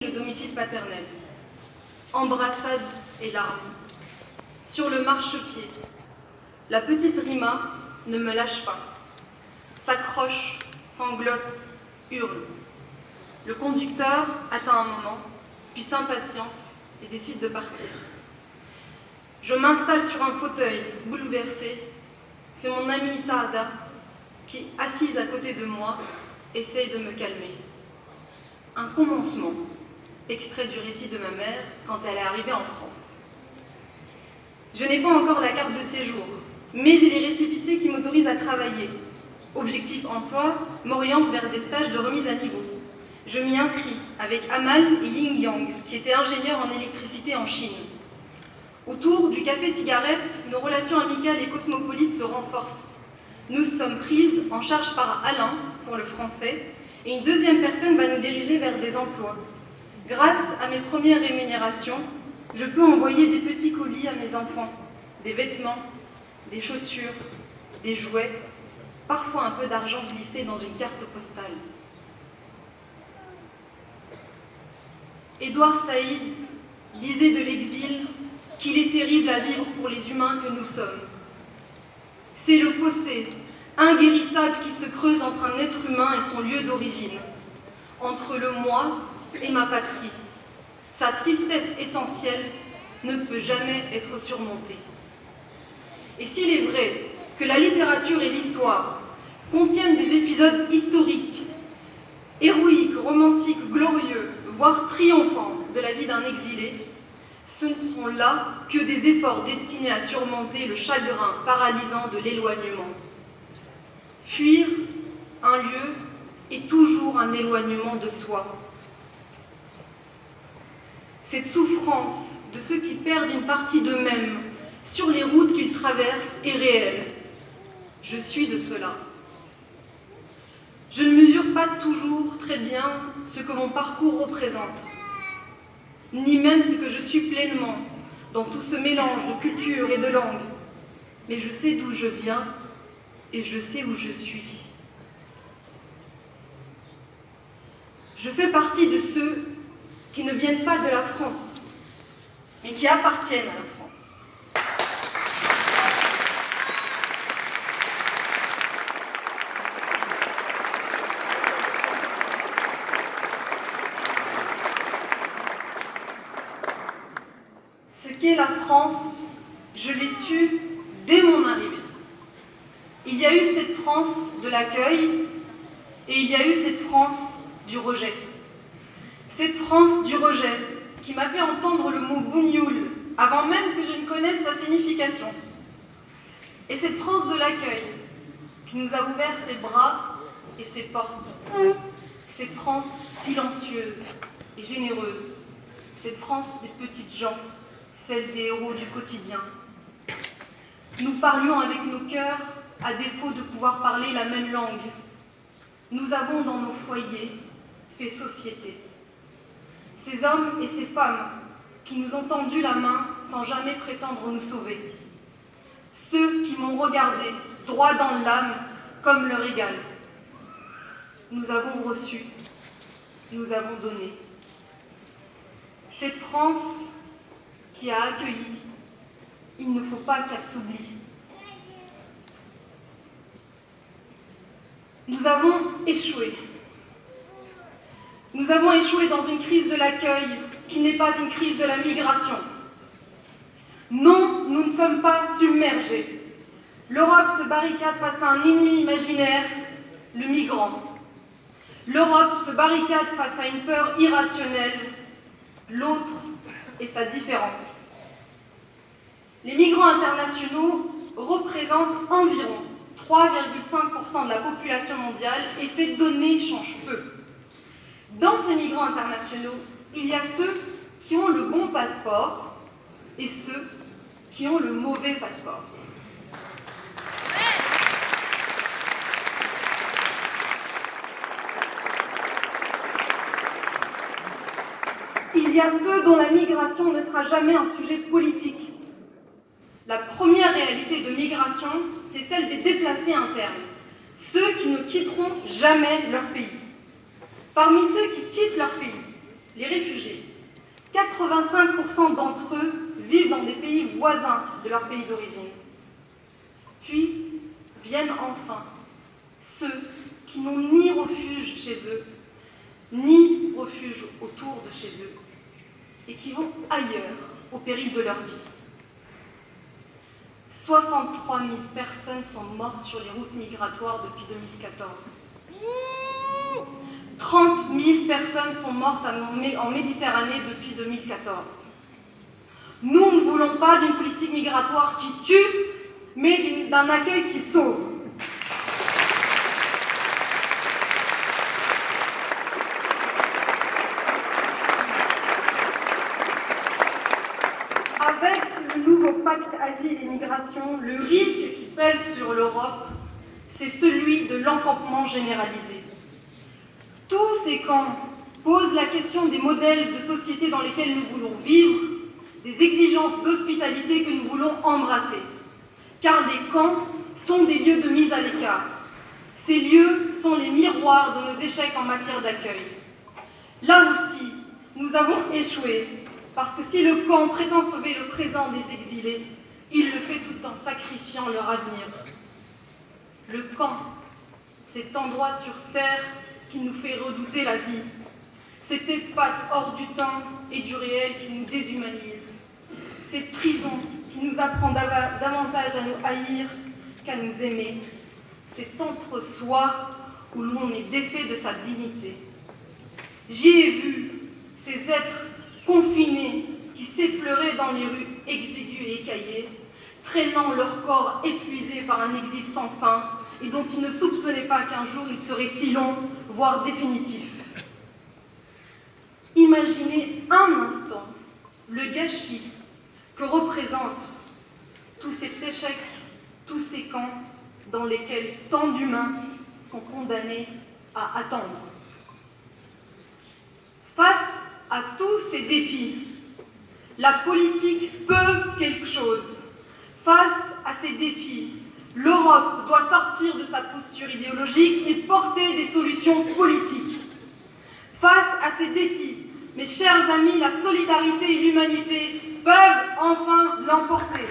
le domicile paternel. Embrassades et larmes. Sur le marchepied, la petite Rima ne me lâche pas. S'accroche, sanglote, hurle. Le conducteur attend un moment, puis s'impatiente et décide de partir. Je m'installe sur un fauteuil, bouleversée. C'est mon amie Saada qui, assise à côté de moi, essaye de me calmer. Un commencement, extrait du récit de ma mère quand elle est arrivée en France. Je n'ai pas encore la carte de séjour, mais j'ai les récépissés qui m'autorisent à travailler. Objectif emploi m'oriente vers des stages de remise à niveau. Je m'y inscris avec Amal et Ying Yang, qui étaient ingénieurs en électricité en Chine. Autour du café-cigarette, nos relations amicales et cosmopolites se renforcent. Nous sommes prises en charge par Alain, pour le français, et une deuxième personne va nous diriger vers des emplois. Grâce à mes premières rémunérations, je peux envoyer des petits colis à mes enfants, des vêtements, des chaussures, des jouets, parfois un peu d'argent glissé dans une carte postale. Édouard Saïd disait de l'exil qu'il est terrible à vivre pour les humains que nous sommes. C'est le fossé inguérissable qui se creuse entre un être humain et son lieu d'origine, entre le moi et ma patrie. Sa tristesse essentielle ne peut jamais être surmontée. Et s'il est vrai que la littérature et l'histoire contiennent des épisodes historiques, héroïques, romantiques, glorieux, voire triomphants de la vie d'un exilé, ce ne sont là que des efforts destinés à surmonter le chagrin paralysant de l'éloignement. Fuir un lieu est toujours un éloignement de soi. Cette souffrance de ceux qui perdent une partie d'eux-mêmes sur les routes qu'ils traversent est réelle. Je suis de cela. Je ne mesure pas toujours très bien ce que mon parcours représente, ni même ce que je suis pleinement dans tout ce mélange de culture et de langue. Mais je sais d'où je viens et je sais où je suis. Je fais partie de ceux qui ne viennent pas de la France, mais qui appartiennent à la France. Ce qu'est la France, je l'ai su dès mon arrivée. Il y a eu cette France de l'accueil et il y a eu cette France du rejet. Cette France du rejet qui m'a fait entendre le mot bougnoul avant même que je ne connaisse sa signification. Et cette France de l'accueil qui nous a ouvert ses bras et ses portes. Cette France silencieuse et généreuse. Cette France des petites gens, celle des héros du quotidien. Nous parlions avec nos cœurs à défaut de pouvoir parler la même langue. Nous avons dans nos foyers fait société. Ces hommes et ces femmes qui nous ont tendu la main sans jamais prétendre nous sauver. Ceux qui m'ont regardé droit dans l'âme comme leur égal. Nous avons reçu, nous avons donné. Cette France qui a accueilli, il ne faut pas qu'elle s'oublie. Nous avons échoué. Nous avons échoué dans une crise de l'accueil qui n'est pas une crise de la migration. Non, nous ne sommes pas submergés. L'Europe se barricade face à un ennemi imaginaire, le migrant. L'Europe se barricade face à une peur irrationnelle, l'autre et sa différence. Les migrants internationaux représentent environ 3,5% de la population mondiale et ces données changent peu. Dans ces migrants internationaux, il y a ceux qui ont le bon passeport et ceux qui ont le mauvais passeport. Il y a ceux dont la migration ne sera jamais un sujet politique. La première réalité de migration, c'est celle des déplacés internes, ceux qui ne quitteront jamais leur pays. Parmi ceux qui quittent leur pays, les réfugiés, 85% d'entre eux vivent dans des pays voisins de leur pays d'origine. Puis viennent enfin ceux qui n'ont ni refuge chez eux, ni refuge autour de chez eux, et qui vont ailleurs au péril de leur vie. 63 000 personnes sont mortes sur les routes migratoires depuis 2014. 30 000 personnes sont mortes en Méditerranée depuis 2014. Nous ne voulons pas d'une politique migratoire qui tue, mais d'un accueil qui sauve. Avec le nouveau pacte asile et migration, le risque qui pèse sur l'Europe, c'est celui de l'encampement généralisé. Tous ces camps posent la question des modèles de société dans lesquels nous voulons vivre, des exigences d'hospitalité que nous voulons embrasser. Car les camps sont des lieux de mise à l'écart. Ces lieux sont les miroirs de nos échecs en matière d'accueil. Là aussi, nous avons échoué, parce que si le camp prétend sauver le présent des exilés, il le fait tout en sacrifiant leur avenir. Le camp, cet endroit sur terre qui nous fait redouter la vie, cet espace hors du temps et du réel qui nous déshumanise, cette prison qui nous apprend davantage à nous haïr qu'à nous aimer, cet entre-soi où l'on est défait de sa dignité. J'y ai vu ces êtres confinés qui s'effleuraient dans les rues exiguës et écaillées, traînant leur corps épuisé par un exil sans fin et dont ils ne soupçonnaient pas qu'un jour il serait si long, voire définitif. Imaginez un instant le gâchis que représente tout cet échec, tous ces camps dans lesquels tant d'humains sont condamnés à attendre. Face à tous ces défis, la politique peut quelque chose. Face à ces défis, l'Europe doit sortir de sa posture idéologique et porter des solutions politiques. Face à ces défis, mes chers amis, la solidarité et l'humanité peuvent enfin l'emporter.